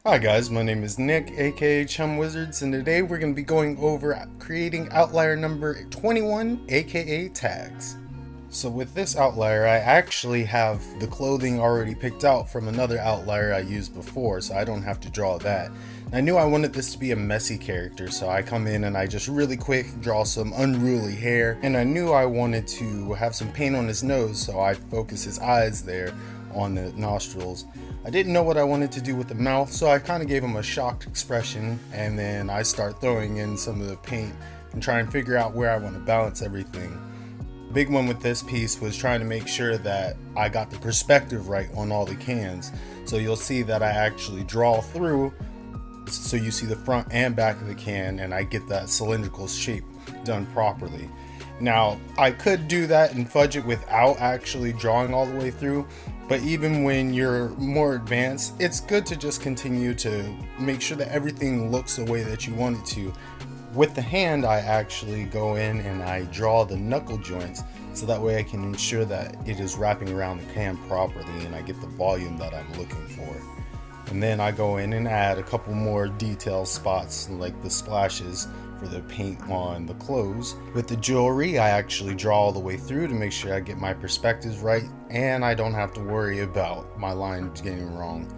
Hi guys, my name is Nick, aka Chum Wizards, and today we're going to be going over creating outlier number 21, aka tags. So with this outlier, I actually have the clothing already picked out from another outlier I used before, so I don't have to draw that. I knew I wanted this to be a messy character, so I come in and I just really quick draw some unruly hair, and I knew I wanted to have some paint on his nose, so I focus his eyes there on the nostrils. I didn't know what I wanted to do with the mouth, so I kind of gave him a shocked expression, and then I start throwing in some of the paint and try and figure out where I want to balance everything. The big one with this piece was trying to make sure that I got the perspective right on all the cans. So you'll see that I actually draw through, so you see the front and back of the can, and I get that cylindrical shape done properly. Now, I could do that and fudge it without actually drawing all the way through, but even when you're more advanced, it's good to just continue to make sure that everything looks the way that you want it to. With the hand, I actually go in and I draw the knuckle joints, so that way I can ensure that it is wrapping around the can properly and I get the volume that I'm looking for. And then I go in and add a couple more detail spots like the splashes for the paint on the clothes. With the jewelry, I actually draw all the way through to make sure I get my perspectives right and I don't have to worry about my lines getting wrong.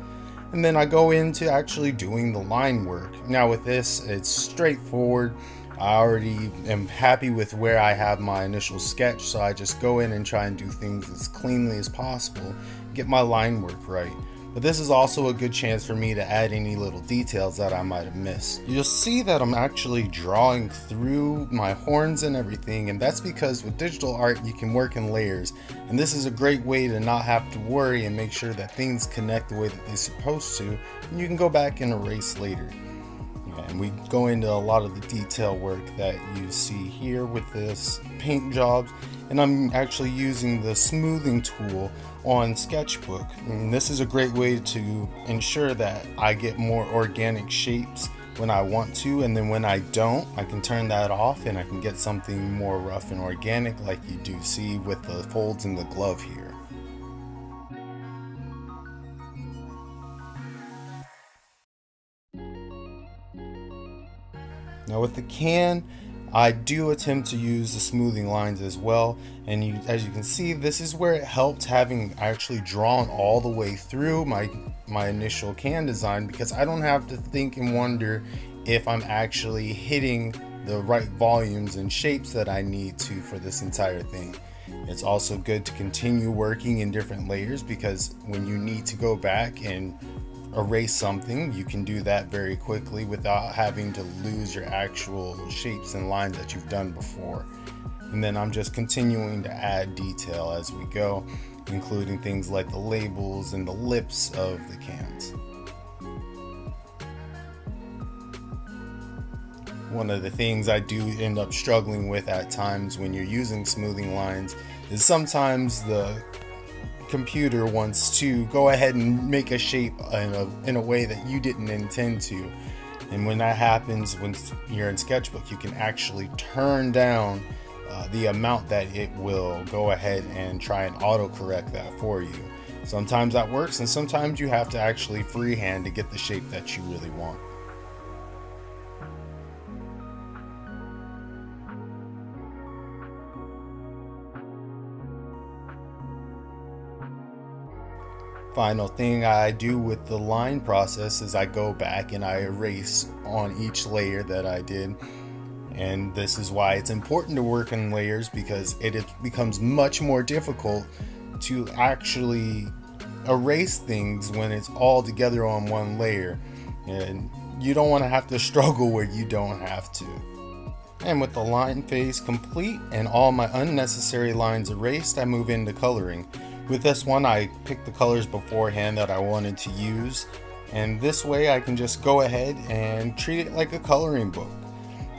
And then I go into actually doing the line work. Now with this, it's straightforward. I already am happy with where I have my initial sketch, so I just go in and try and do things as cleanly as possible, get my line work right. But this is also a good chance for me to add any little details that I might have missed. You'll see that I'm actually drawing through my horns and everything, and that's because with digital art you can work in layers, and this is a great way to not have to worry and make sure that things connect the way that they're supposed to, and you can go back and erase later. And we go into a lot of the detail work that you see here with this paint jobs, and I'm actually using the smoothing tool on Sketchbook, and this is a great way to ensure that I get more organic shapes when I want to, and then when I don't, I can turn that off and I can get something more rough and organic like you do see with the folds in the glove here. Now with the can, I do attempt to use the smoothing lines as well, and as you can see, this is where it helped having actually drawn all the way through my initial can design, because I don't have to think and wonder if I'm actually hitting the right volumes and shapes that I need to for this entire thing. It's also good to continue working in different layers, because when you need to go back and erase something, you can do that very quickly without having to lose your actual shapes and lines that you've done before. And then I'm just continuing to add detail as we go, including things like the labels and the lips of the cans. One of the things I do end up struggling with at times when you're using smoothing lines is sometimes the computer wants to go ahead and make a shape in a way that you didn't intend to, and when that happens, when you're in Sketchbook, you can actually turn down the amount that it will go ahead and try and auto-correct that for you. Sometimes that works, and sometimes you have to actually freehand to get the shape that you really want. Final thing I do with the line process is I go back and I erase on each layer that I did. And this is why it's important to work in layers, because it becomes much more difficult to actually erase things when it's all together on one layer. And you don't want to have to struggle where you don't have to. And with the line phase complete and all my unnecessary lines erased, I move into coloring. With this one, I picked the colors beforehand that I wanted to use, and this way I can just go ahead and treat it like a coloring book.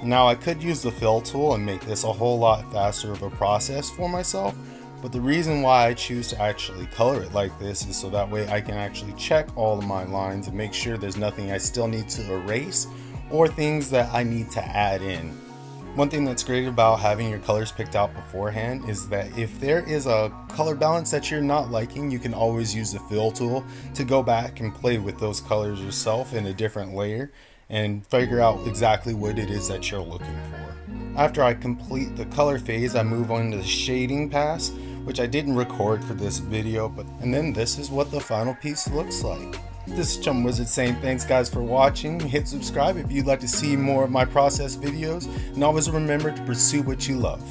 Now I could use the fill tool and make this a whole lot faster of a process for myself, but the reason why I choose to actually color it like this is so that way I can actually check all of my lines and make sure there's nothing I still need to erase or things that I need to add in. One thing that's great about having your colors picked out beforehand is that if there is a color balance that you're not liking, you can always use the fill tool to go back and play with those colors yourself in a different layer and figure out exactly what it is that you're looking for. After I complete the color phase, I move on to the shading pass, which I didn't record for this video, and then this is what the final piece looks like. This is Chum Wizard saying thanks guys for watching. Hit subscribe if you'd like to see more of my process videos, and always remember to pursue what you love.